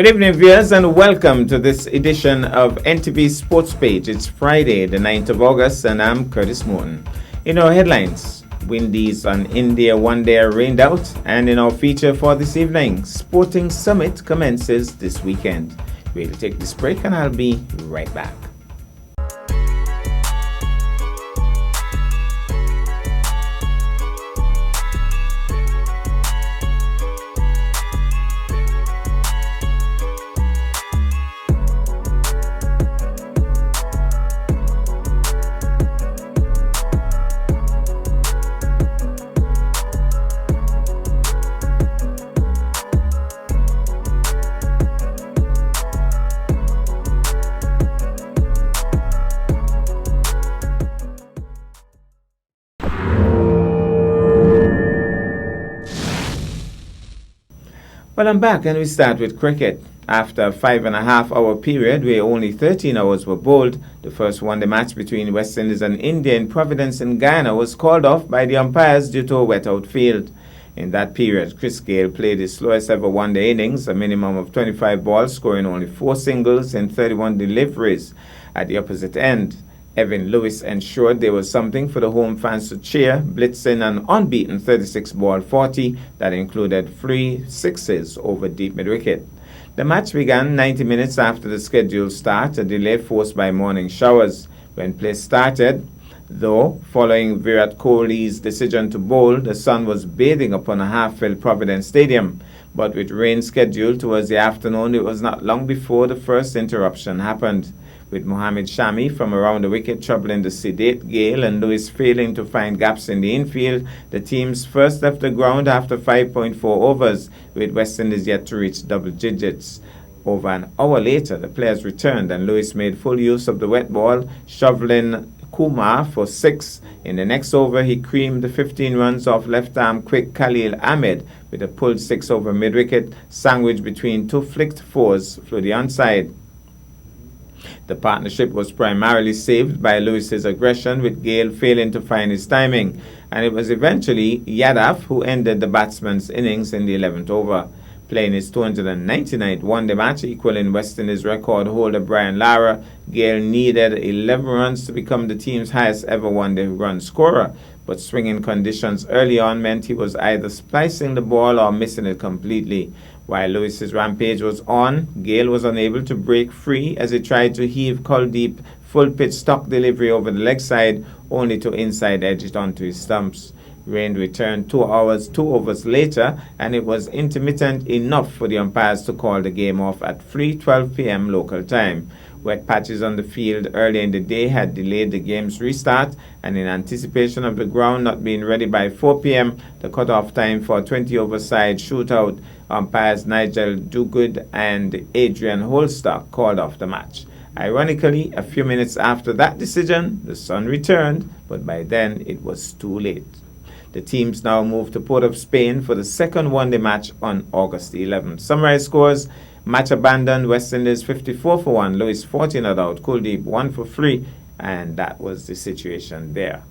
Good evening, viewers, and welcome to this edition of NTV Sports Page. It's Friday, the 9th of August, and I'm Curtis Morton. In our headlines, windies on India one day are rained out, and in our feature for this evening, Sporting Summit commences this weekend. We'll take this break, and I'll be right back. Well, I'm back, and we start with cricket. After a 5.5-hour period where only 13 hours were bowled, the first one-day match between West Indies and India in Providence in Guyana was called off by the umpires due to a wet outfield. In that period, Chris Gayle played his slowest ever one-day innings, a minimum of 25 balls, scoring only 4 singles and 31 deliveries. At the opposite end, Evan Lewis ensured there was something for the home fans to cheer, blitzing an unbeaten 36-ball 40 that included 3 sixes over deep mid-wicket. The match began 90 minutes after the scheduled start, a delay forced by morning showers. When play started, though, following Virat Kohli's decision to bowl, the sun was bathing upon a half-filled Providence Stadium. But with rain scheduled towards the afternoon, it was not long before the first interruption happened. With Mohammad Shami from around the wicket troubling the sedate Gayle and Lewis failing to find gaps in the infield, the teams first left the ground after 5.4 overs, with West Indies yet to reach double digits. Over an hour later, the players returned and Lewis made full use of the wet ball, shoveling Kumar for 6. In the next over, he creamed the 15 runs off left-arm quick Khalil Ahmed with a pulled 6 over mid-wicket, sandwiched between 2 flicked 4s through the onside. The partnership was primarily saved by Lewis's aggression, with Gayle failing to find his timing, and it was eventually Yadav who ended the batsman's innings in the 11th over. Playing his 299th one-day match, equaling West Indies record holder Brian Lara, Gayle needed 11 runs to become the team's highest ever one-day run scorer, but swinging conditions early on meant he was either splicing the ball or missing it completely. While Lewis's rampage was on, Gayle was unable to break free as he tried to heave Kuldeep full-pitch stock delivery over the leg side, only to inside edge it onto his stumps. Rain returned 2 overs later, and it was intermittent enough for the umpires to call the game off at 3:12 p.m. local time. Wet patches on the field early in the day had delayed the game's restart, and in anticipation of the ground not being ready by 4 p.m., the cutoff time for a 20-over side shootout, umpires Nigel Duguid and Adrian Holstock called off the match. Ironically, a few minutes after that decision, the sun returned, but by then it was too late. The teams now move to Port of Spain for the second one-day match on August 11th. Summary scores: match abandoned, West Indies 54 for 1, Lewis 14 not out, Kuldeep 1 for 3, and that was the situation there.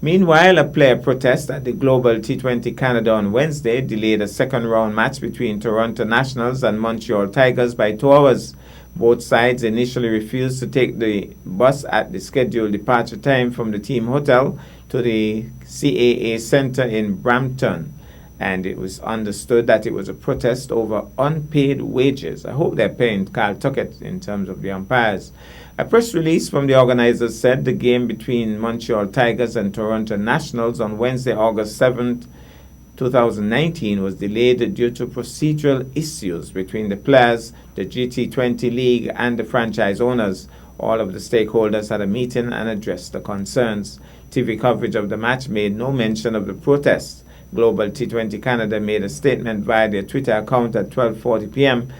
Meanwhile, a player protest at the Global T20 Canada on Wednesday delayed a second-round match between Toronto Nationals and Montreal Tigers by 2 hours. Both sides initially refused to take the bus at the scheduled departure time from the team hotel to the CAA Centre in Brampton, and it was understood that it was a protest over unpaid wages. I hope they're paying Carl Tuckett in terms of the umpires. A press release from the organizers said the game between Montreal Tigers and Toronto Nationals on Wednesday, August 7th, 2019 was delayed due to procedural issues between the players, the GT20 League, and the franchise owners. All of the stakeholders had a meeting and addressed the concerns. TV coverage of the match made no mention of the protests. Global T20 Canada made a statement via their Twitter account at 12:40 p.m.,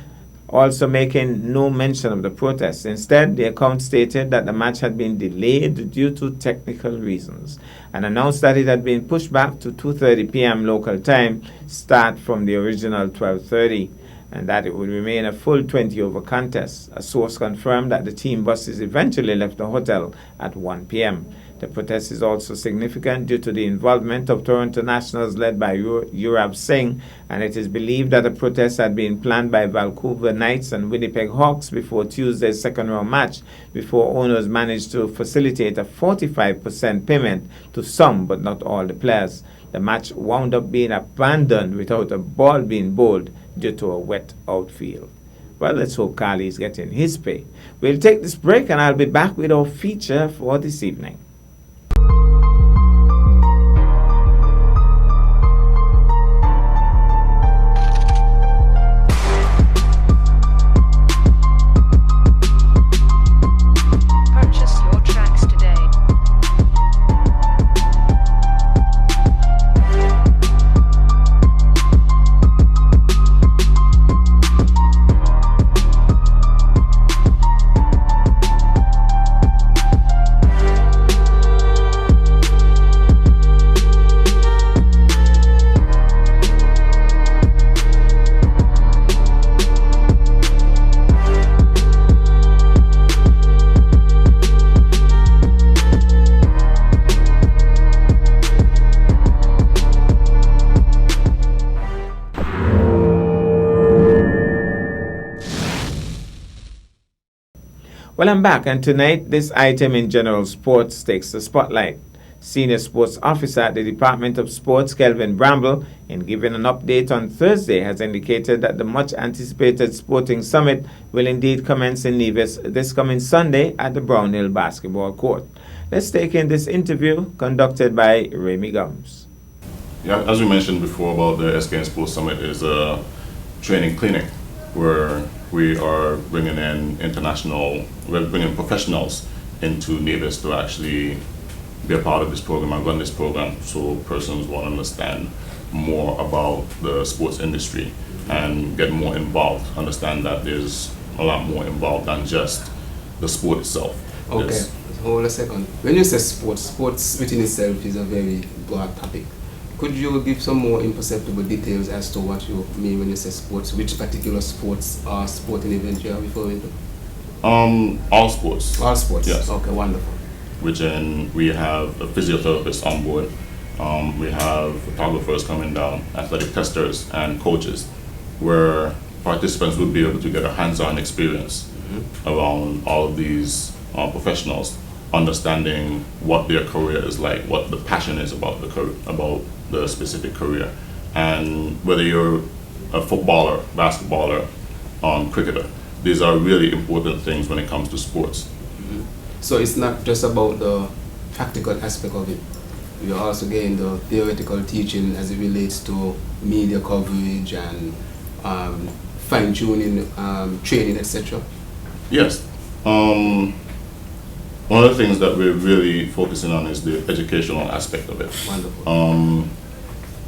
also making no mention of the protests. Instead, the account stated that the match had been delayed due to technical reasons and announced that it had been pushed back to 2:30 p.m. local time, start from the original 12:30, and that it would remain a full 20-over contest. A source confirmed that the team buses eventually left the hotel at 1 p.m. The protest is also significant due to the involvement of Toronto Nationals led by Yuvraj Singh, and it is believed that the protest had been planned by Vancouver Knights and Winnipeg Hawks before Tuesday's second-round match, before owners managed to facilitate a 45% payment to some but not all the players. The match wound up being abandoned without a ball being bowled due to a wet outfield. Well, let's hope Carly is getting his pay. We'll take this break and I'll be back with our feature for this evening. Well, I'm back, and tonight this item in general sports takes the spotlight. Senior Sports Officer at the Department of Sports, Kelvin Bramble, in giving an update on Thursday, has indicated that the much-anticipated sporting summit will indeed commence in Nevis this coming Sunday at the Brownhill Basketball Court. Let's take in this interview conducted by Remy Gums. Yeah, as we mentioned before about the SKN Sports Summit is a training clinic where we are bringing we're bringing professionals into Nevis to actually be a part of this program and run this program, so persons will understand more about the sports industry and get more involved, understand that there's a lot more involved than just the sport itself. Okay, hold a second. When you say sports within itself is a very broad topic. Could you give some more imperceptible details as to what you mean when you say sports? Which particular sports or sporting event you are referring to? All sports. All sports? Yes. Okay, wonderful. We have a physiotherapist on board. We have photographers coming down, athletic testers, and coaches, where participants would be able to get a hands-on experience around all of these professionals, understanding what their career is like, what the passion is about the specific career, and whether you're a footballer, basketballer, cricketer. These are really important things when it comes to sports. So it's not just about the practical aspect of it. You're also getting the theoretical teaching as it relates to media coverage and fine-tuning, training, etc. Yes. One of the things that we're really focusing on is the educational aspect of it. Wonderful.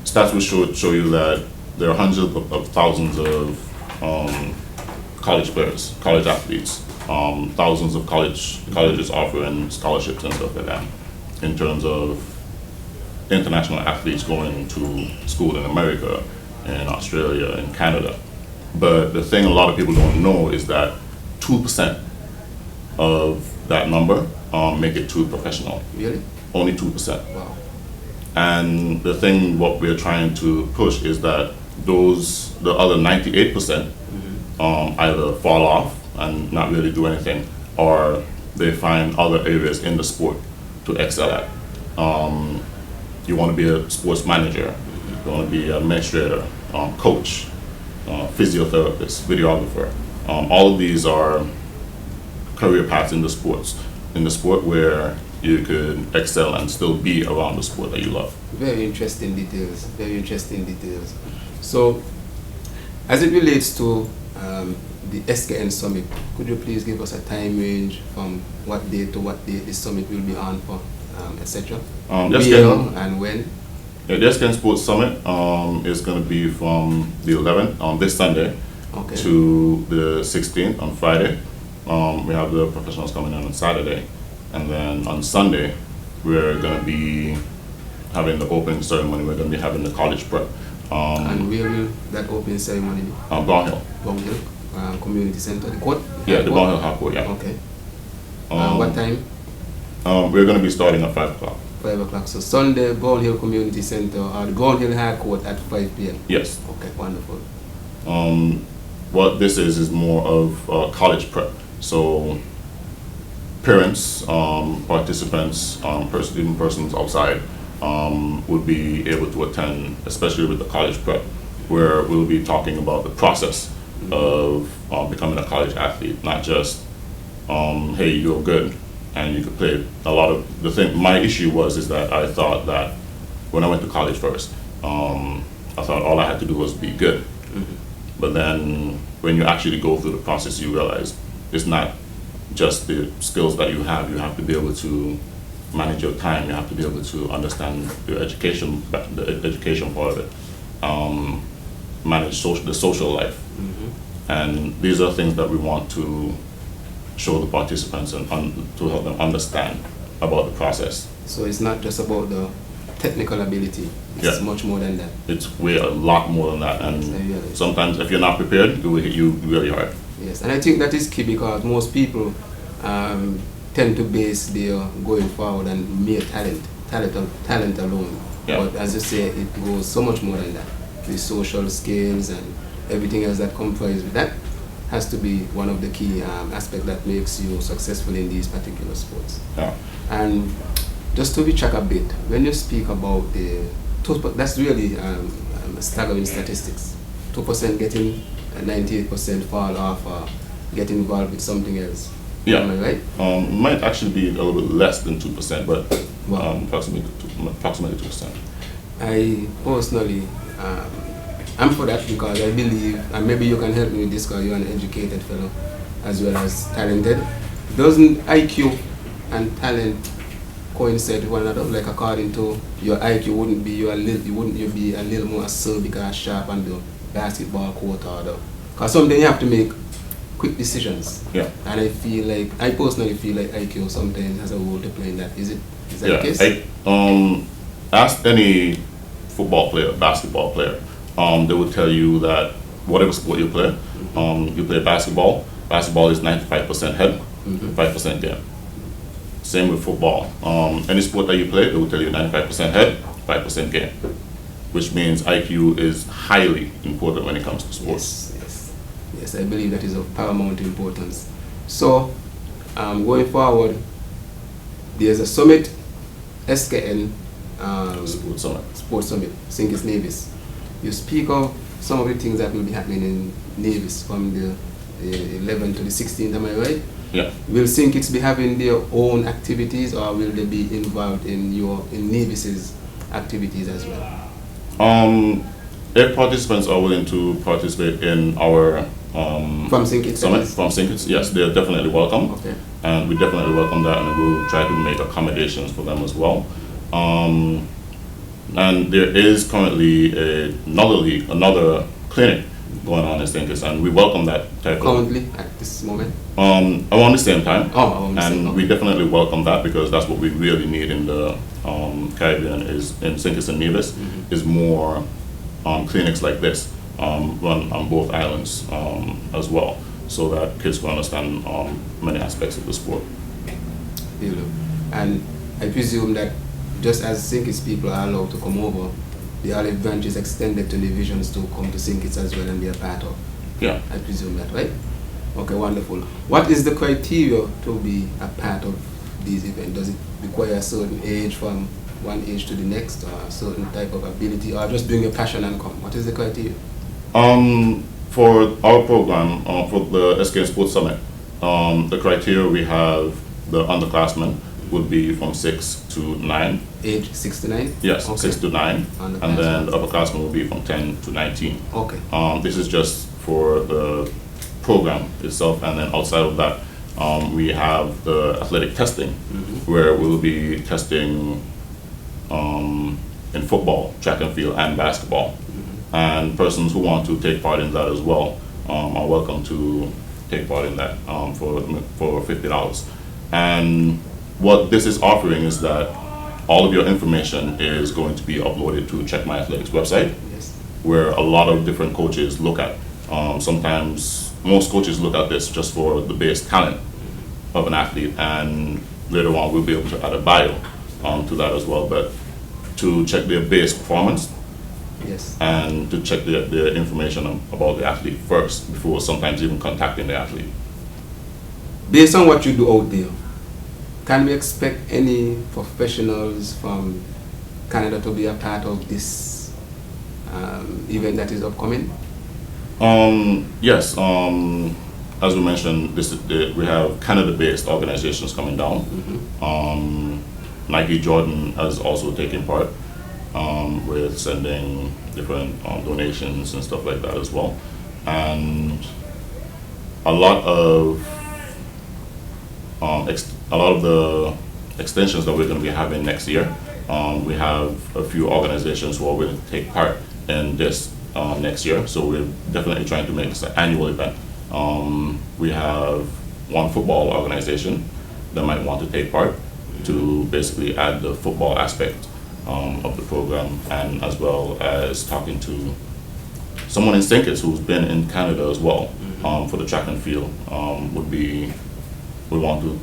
Stats will show you that there are hundreds of thousands of college players, college athletes, thousands of colleges offering scholarships and stuff like that. In terms of international athletes going to school in America, in Australia, in Canada. But the thing a lot of people don't know is that 2% of that number make it to professional. Really? Only 2%. Wow. And the thing what we're trying to push is that the other 98% either fall off and not really do anything, or they find other areas in the sport to excel at. You want to be a sports manager, you want to be an administrator, coach, physiotherapist, videographer. All of these are career paths in the sport where you could excel and still be around the sport that you love. Very interesting details, very interesting details. So, as it relates to the SKN Summit, could you please give us a time range from what date to what date this summit will be on for, etc.? Where and when? Yeah, the SKN Sports Summit is going to be from the 11th on this Sunday to the 16th on Friday. We have the professionals coming in on Saturday, and then on Sunday we're going to be having the opening ceremony. We're going to be having the college prep. And where will that opening ceremony be? Brownhill. Brownhill Community Center, the court? Yeah, the Brownhill High Court, yeah. Okay. What time? We're going to be starting at 5 o'clock. 5 o'clock. So Sunday, Brown Hill Community Center, or the Brown Hill High Court at 5 p.m. Yes. Okay, wonderful. What this is more of college prep. So parents, participants, even persons outside would be able to attend, especially with the college prep, where we'll be talking about the process of becoming a college athlete, not just, hey, you're good and you could play. A lot of the thing, my issue is that I thought that when I went to college first, I thought all I had to do was be good. But then when you actually go through the process, you realize it's not just the skills that you have to be able to manage your time, you have to be able to understand your education, the education part of it, manage the social life. And these are things that we want to show the participants and to help them understand about the process. So it's not just about the technical ability, it's much more than that. It's a lot more than that, and sometimes if you're not prepared, it will hit you really hard. Yes, and I think that is key because most people tend to base their going forward on mere talent alone. Yeah. But as you say, it goes so much more than that. The social skills and everything else that comprises with that has to be one of the key aspects that makes you successful in these particular sports. Yeah. And just to retrack a bit, when you speak about that's really staggering statistics. 2% getting 98% fall off or get involved with something else. Yeah. Am I right? Might actually be a little bit less than 2%, but approximately 2%. I personally, I'm for that because I believe, and maybe you can help me with this because you're an educated fellow as well as talented. Doesn't IQ and talent coincide with one another? Like according to your IQ, wouldn't you be a little more cervical sharp on the basketball court or because sometimes you have to make quick decisions. Yeah. And I personally feel like IQ sometimes has a role to play in that. Is that the case? Ask any football player, basketball player, they would tell you that whatever sport you play, you play basketball is 95% head, 5% game. Same with football. Any sport that you play, they will tell you 95% head, 5% game, which means IQ is highly important when it comes to sports. Yes, I believe that is of paramount importance. So, going forward, there's a summit, SKN Sports Summit, St. Kitts Nevis. You speak of some of the things that will be happening in Nevis from the 11th to the 16th, am I right? Yeah. Will St. Kitts be having their own activities or will they be involved in Nevis's activities as well? If participants are willing to participate in our from St. Kitts summit, from St. Kitts, yes, they're definitely welcome. Okay. And we definitely welcome that, and we'll try to make accommodations for them as well. And there is currently another clinic going on in St. Kitts, and we welcome that type currently at this moment? Around the same time. And we definitely welcome that because that's what we really need in the Caribbean, is in St. Kitts and Nevis, is more clinics like this run on both islands as well, so that kids can understand many aspects of the sport. And I presume that just as St. Kitts people are allowed to come over, the olive branch is extended to divisions to come to St. Kitts as well and be a part of. Yeah. I presume that, right? Okay, wonderful. What is the criteria to be a part of these events? Does it require a certain age from one age to the next, or a certain type of ability, or just bring your passion and come? What is the criteria? For our program, for the SKN Sports Summit, the criteria we have, the underclassmen would be from 6 to 9. Age 6 to 9? Yes, okay. 6 to 9. And then the upperclassmen will be from 10 to 19. Okay. This is just for the program itself, and then outside of that, we have the athletic testing, where we'll be testing in football, track and field, and basketball. And persons who want to take part in that as well are welcome to take part in that for $50. And what this is offering is that all of your information is going to be uploaded to Check My Athletics website, where a lot of different coaches look at. Sometimes most coaches look at this just for the base talent of an athlete, and later on we'll be able to add a bio to that as well, but to check their base performance Yes. and to check their information about the athlete first before sometimes even contacting the athlete. Based on what you do out there, can we expect any professionals from Canada to be a part of this event that is upcoming? Yes, as we mentioned, we have Canada-based organizations coming down. Nike Jordan has also taken part with sending different donations and stuff like that as well. And a lot of the extensions that we're going to be having next year, we have a few organizations who are willing to take part in this next year. So we're definitely trying to make this an annual event. We have one football organization that might want to take part to basically add the football aspect of the program, and as well as talking to someone in Stinkers who's been in Canada as well for the track and field. We want to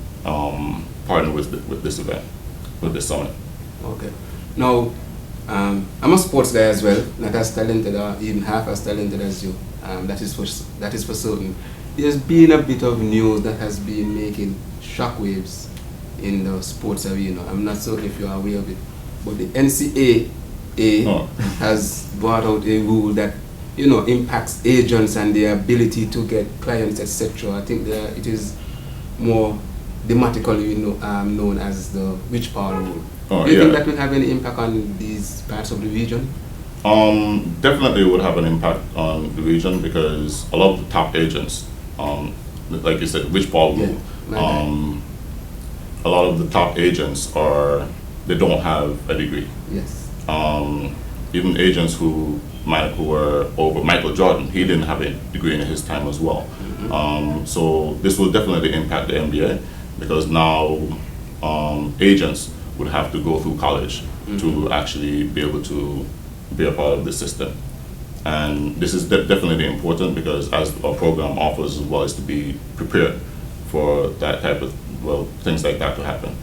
partner with this event, with this summit. Okay. Now, I'm a sports guy as well, not as talented or even half as talented as you. That is for certain. There's been a bit of news that has been making shockwaves in the sports arena. I'm not certain if you are aware of it, but the NCAA has brought out a rule that impacts agents and their ability to get clients, etc. I think that it is more thematically known as the Rich Paul rule. Do you think that will have any impact on these parts of the region? Definitely would have an impact on the region, because a lot of the top agents, like you said, Rich Paul rule, a lot of the top agents they don't have a degree. Yes. Even agents who were over Michael Jordan, he didn't have a degree in his time as well. So this will definitely impact the NBA, because now agents would have to go through college to actually be able to be a part of the system. And this is definitely important, because as our program offers as well, is to be prepared for that type of, things like that to happen.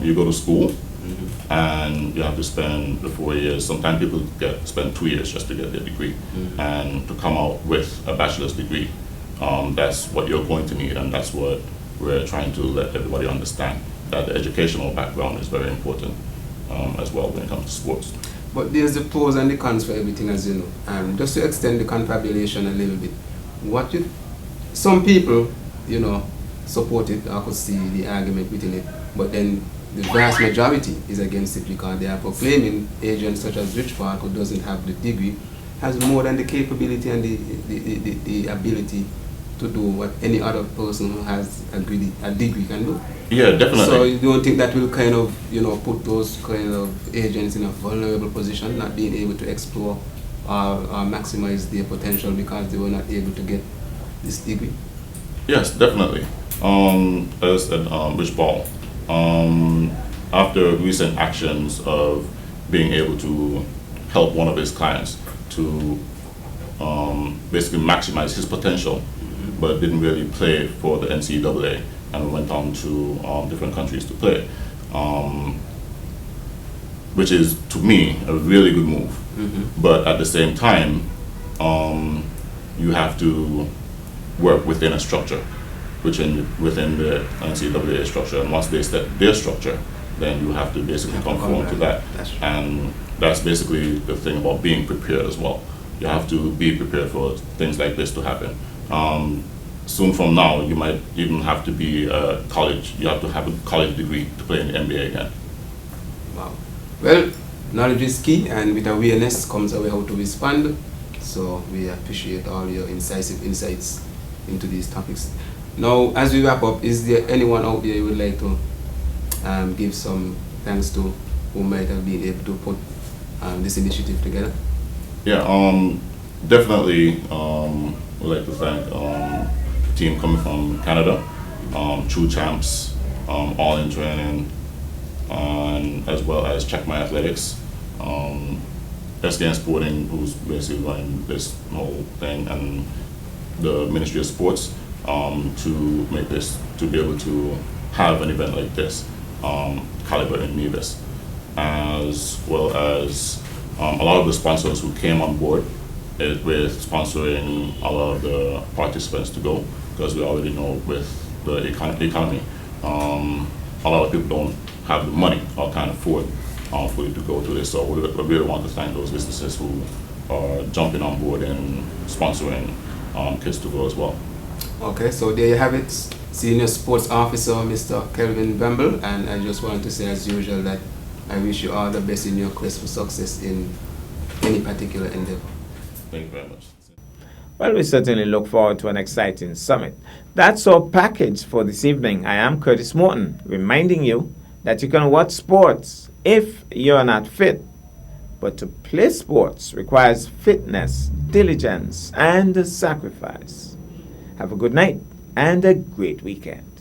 You go to school and you have to spend the 4 years. Sometimes people spend 2 years just to get their degree, and to come out with a bachelor's degree. That's what you're going to need, and that's what we're trying to let everybody understand, that the educational background is very important as well when it comes to sports. But there's the pros and the cons for everything, as you know. Just to extend the confabulation a little bit, some people, support it, I could see the argument within it, but then the vast majority is against it, because they are proclaiming agents such as Rich Paul, who doesn't have the degree, has more than the capability and the ability to do what any other person who has a degree can do. Yeah, definitely. So you don't think that will kind of, put those kind of agents in a vulnerable position, not being able to explore or maximize their potential because they were not able to get this degree? Yes, definitely. As I said, Rich Paul, after recent actions of being able to help one of his clients to basically maximize his potential, but didn't really play for the NCAA and went on to different countries to play, which is, to me, a really good move. But at the same time, you have to work within a structure, within the NCAA structure, and once they set their structure, then you have to basically conform to that. And that's basically the thing about being prepared as well. You have to be prepared for things like this to happen. Soon from now, you might even have to be you have to have a college degree to play in the NBA again. Wow. Well, knowledge is key, and with awareness comes a way how to respond. So we appreciate all your incisive insights into these topics. Now, as we wrap up, is there anyone out there you would like to give some thanks to, who might have been able to put this initiative together? Yeah, definitely would like to thank the team coming from Canada, True Champs, All In Training, and as well as Check My Athletics, SKN Sporting, who's basically running this whole thing, and the Ministry of Sports, to make this, to be able to have an event like this, caliber in Nevis, as well as a lot of the sponsors who came on board with sponsoring a lot of the participants to go, because we already know with the economy, a lot of people don't have the money or can't afford for you to go to this. So we really want to thank those businesses who are jumping on board and sponsoring kids to go as well. Okay, so there you have it, Senior Sports Officer Mr. Kelvin Bramble, and I just want to say as usual that I wish you all the best in your quest for success in any particular endeavor. Thank you very much. Well, we certainly look forward to an exciting summit. That's our package for this evening. I am Curtis Morton, reminding you that you can watch sports if you're not fit. But to play sports requires fitness, diligence, and sacrifice. Have a good night and a great weekend.